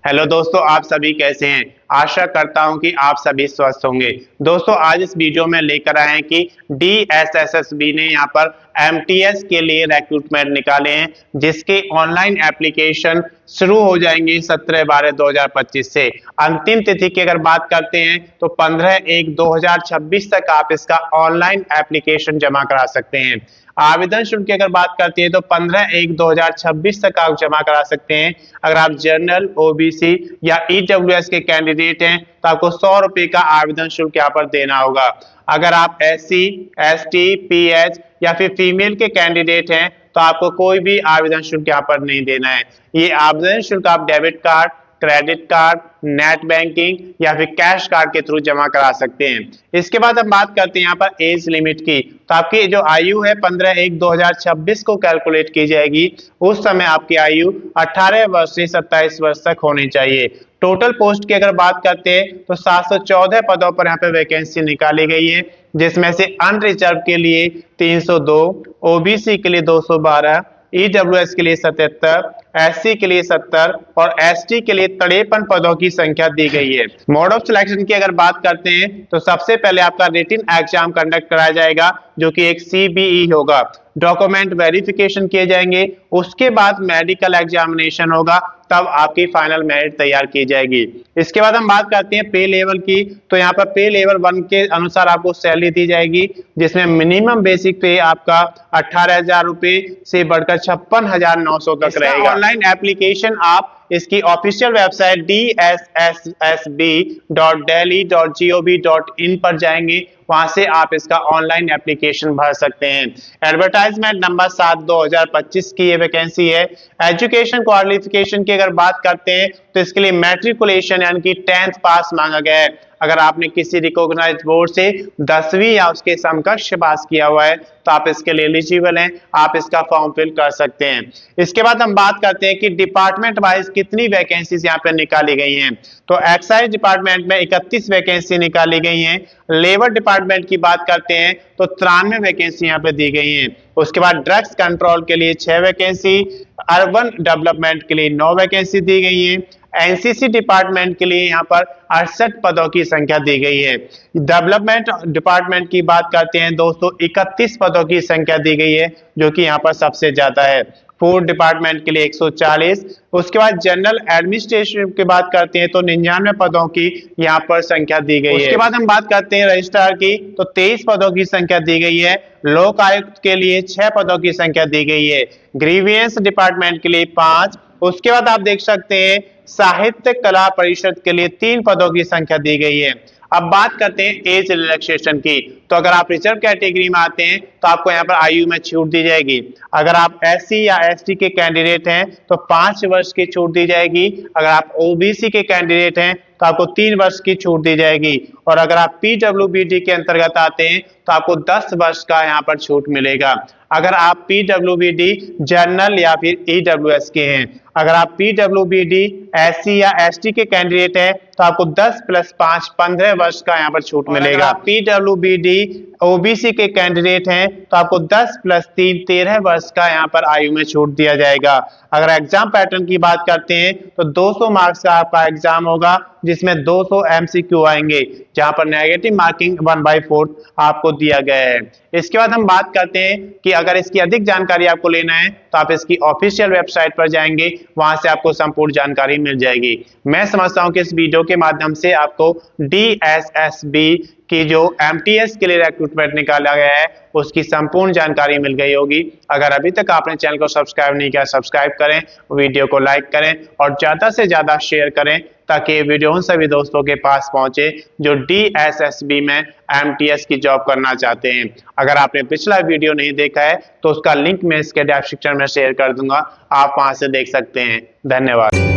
Hello दोस्तों, आप सभी कैसे हैं। आशा करता हूं कि आप सभी स्वस्थ होंगे। दोस्तों, आज इस वीडियो में लेकर आए हैं कि DSSSB ने यहां पर MTS के लिए रिक्रूटमेंट निकाले हैं, जिसके ऑनलाइन एप्लीकेशन शुरू हो जाएंगे 17/12/2025 से। अंतिम तिथि की अगर बात करते हैं तो 15/1/2026 तक आप इसका ऑनलाइन एप्लीकेशन जमा करा सकते हैं। आवेदन शुल्क की अगर बात करते हैं तो 15/1/2026 तक आप जमा करा सकते हैं। अगर आप जनरल, OBC या EWS के कैंडिडेट हैं तो आपको 100 रुपए का आवेदन शुल्क यहाँ पर देना होगा। अगर आप SC, ST, PH या फिर फीमेल के कैंडिडेट हैं तो आपको कोई भी आवेदन शुल्क यहाँ पर नहीं देना है। ये आवेदन शुल्क आप debit card, credit card, net banking या फिर कैश कार्ड के थ्रू जमा करा सकते हैं। इसके बाद हम बात करते हैं यहाँ पर एज लिमिट की। तो आपकी जो आयु है 15/1/2026 को कैलकुलेट की जाएगी। उस समय आपकी आयु 18 वर्ष से 27 वर्ष तक होनी चाहिए। टोटल पोस्ट की अगर बात करते हैं तो 714 पदों पर यहाँ पे वैकेंसी निकाली गई है, जिसमें से अनरिजर्व के लिए 302, OBC के लिए 212, EWS के लिए 77, SC के लिए 70 और ST के लिए 53 पदों की संख्या दी गई है। मोड ऑफ सिलेक्शन की अगर बात करते हैं तो सबसे पहले आपका रिटन एग्जाम कंडक्ट कराया जाएगा, जो कि एक CBE होगा। डॉक्यूमेंट वेरिफिकेशन किए जाएंगे, उसके बाद मेडिकल एग्जामिनेशन होगा, तब आपकी फाइनल मेरिट तैयार की जाएगी। इसके बाद हम बात करते हैं पे लेवल की। तो यहाँ पर पे लेवल 1 के अनुसार आपको सैलरी दी जाएगी, जिसमें मिनिमम बेसिक पे आपका 18,000 रुपए से बढ़कर 56,900 तक रहेगा। ऑनलाइन एप्लीकेशन आप इसकी ऑफिशियल वेबसाइट dssb.delhi.gov.in पर जाएंगे, वहां से आप इसका ऑनलाइन एप्लीकेशन भर सकते हैं। एडवर्टाइजमेंट नंबर 7/2025 की ये वैकेंसी है। एजुकेशन क्वालिफिकेशन की अगर बात करते हैं तो इसके लिए मैट्रिकुलेशन यानी कि 10th पास मांगा गया है। अगर आपने किसी रिकॉग्नाइज्ड बोर्ड से 10वीं या उसके समकक्ष पास किया हुआ है तो आप इसके लिए एलिजिबल हैं, आप इसका फॉर्म फिल कर सकते हैं। इसके बाद हम बात करते हैं कि डिपार्टमेंट वाइज कितनी वैकेंसीज यहाँ पे निकाली गई हैं। तो एक्साइज डिपार्टमेंट में 31 वैकेंसी निकाली गई हैं। लेबर डिपार्टमेंट की बात करते हैं तो 93 वैकेंसी यहाँ पे दी गई हैं। उसके बाद ड्रग्स कंट्रोल के लिए 6 वैकेंसी, अर्बन डेवलपमेंट के लिए 9 वैकेंसी दी गई है। NCC डिपार्टमेंट के लिए यहाँ पर 68 पदों की संख्या दी गई है। डेवलपमेंट डिपार्टमेंट की बात करते हैं 231 पदों की संख्या दी गई है, जो कि यहाँ पर सबसे ज्यादा है। फूड डिपार्टमेंट के लिए 140। उसके बाद जनरल एडमिनिस्ट्रेशन की बात करते हैं तो 99 पदों की यहाँ पर संख्या दी गई है। उसके बाद हम बात करते हैं रजिस्ट्रार की, तो 23 पदों की संख्या दी गई है। लोक आयुक्त के लिए 6 पदों की संख्या दी गई है। ग्रीवियंस डिपार्टमेंट के लिए 5। उसके बाद आप देख सकते हैं साहित्य कला परिषद के लिए 3 पदों की संख्या दी गई है। अब बात करते हैं एज रिलैक्सेशन की। तो अगर आप रिजर्व कैटेगरी में आते हैं तो आपको यहाँ पर आयु में छूट दी जाएगी। अगर आप SC या ST के कैंडिडेट हैं तो 5 वर्ष की छूट दी जाएगी। अगर आप OBC के कैंडिडेट हैं तो आपको 3 वर्ष की छूट दी जाएगी। और अगर आप PWBD के अंतर्गत आते हैं तो आपको 10 वर्ष का यहाँ पर छूट मिलेगा। अगर आप PWBD जनरल या फिर EWS के हैं, अगर आप PWBD SC या ST के कैंडिडेट हैं तो आपको 10 + 5 15 वर्ष का यहाँ पर छूट मिलेगा। PWBD OBC के कैंडिडेट हैं तो आपको 10 + 3 13 वर्ष का यहाँ पर आयु में छूट दिया जाएगा। अगर एग्जाम पैटर्न की बात करते हैं तो 200 मार्क्स का आपका एग्जाम होगा, जिसमें 200 MCQ आएंगे, जहां पर नेगेटिव मार्किंग 1/4 आपको दिया गया है। इसके बाद हम बात करते हैं कि अगर इसकी अधिक जानकारी आपको लेना है तो आप इसकी ऑफिशियल वेबसाइट पर जाएंगे, वहां से आपको संपूर्ण जानकारी मिल जाएगी। मैं समझता हूं कि इस वीडियो के माध्यम से आपको DSSB की जो MTS के लिए रिक्रूटमेंट निकाला गया है उसकी संपूर्ण जानकारी मिल गई होगी। अगर अभी तक आपने चैनल को सब्सक्राइब नहीं किया, सब्सक्राइब करें, वीडियो को लाइक करें और ज्यादा से ज्यादा शेयर करें, ताकि वीडियो उन सभी दोस्तों के पास पहुंचे जो DSSB में MTS की जॉब करना चाहते हैं। अगर आपने पिछला वीडियो नहीं देखा है तो उसका लिंक मैं इसके डिस्क्रिप्शन में शेयर कर दूंगा, आप वहां से देख सकते हैं। धन्यवाद।